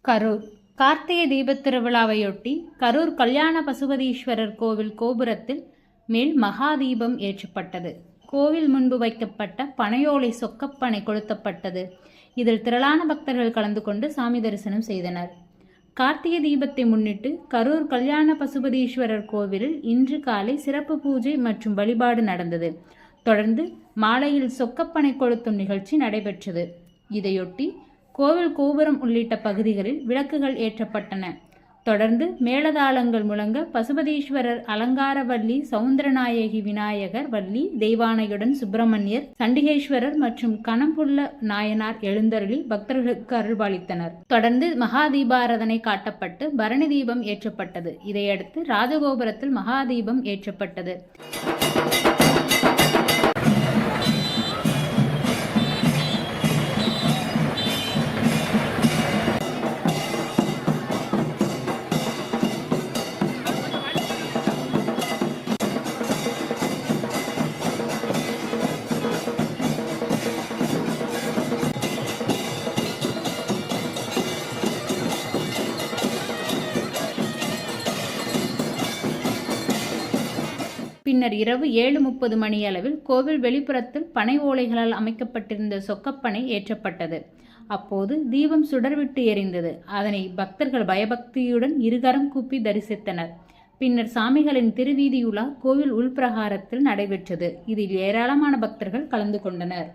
கரூர் கார்த்திகை தீபத் திருவிழாவையொட்டி கரூர் கல்யாண பசுபதீஸ்வரர் கோவில் கோபுரத்தில் மேல் மகாதீபம் ஏற்றப்பட்டது. கோவில் முன்பு வைக்கப்பட்ட பனையோலை சொக்கப்பனை கொளுத்தப்பட்டது. இதில் திரளான பக்தர்கள் கலந்து கொண்டு சாமி தரிசனம் செய்தனர். கார்த்திகை தீபத்தை முன்னிட்டு கரூர் கல்யாண பசுபதீஸ்வரர் கோவிலில் இன்று காலை சிறப்பு பூஜை மற்றும் வழிபாடு நடந்தது. தொடர்ந்து மாலையில் சொக்கப்பனை கொளுத்தும் நிகழ்ச்சி நடைபெற்றது. இதையொட்டி கோவில் கோபுரம் உள்ளிட்ட பகுதிகளில் விளக்குகள் ஏற்றப்பட்டன. தொடர்ந்து மேளதாளங்கள் முழங்க பசுபதீஸ்வரர் அலங்கார வள்ளி, சவுந்தரநாயகி விநாயகர், வள்ளி தெய்வானையுடன் சுப்பிரமணியர், சண்டிகேஸ்வரர் மற்றும் கணம்புள்ள நாயனார் எழுந்தருளி பக்தர்களுக்கு அருள்பாலித்தனர். தொடர்ந்து மகாதீபாராதனை காட்டப்பட்டு பரணி தீபம் ஏற்றப்பட்டது. இதையடுத்து ராஜகோபுரத்தில் மகாதீபம் ஏற்றப்பட்டது. பின்னர் இரவு 7:30 மணியளவில் கோவில் வெளிப்புறத்தில் பனை ஓலைகளால் அமைக்கப்பட்டிருந்த சொக்கப்பனை ஏற்றப்பட்டது. அப்போது தீபம் சுடர்விட்டு எரிந்தது. அதனை பக்தர்கள் பயபக்தியுடன் இருகரம் கூப்பி தரிசித்தனர். பின்னர் சாமிகளின் திருவீதியுலா கோவில் உள்பிரகாரத்தில் நடைபெற்றது. இதில் ஏராளமான பக்தர்கள் கலந்து கொண்டனர்.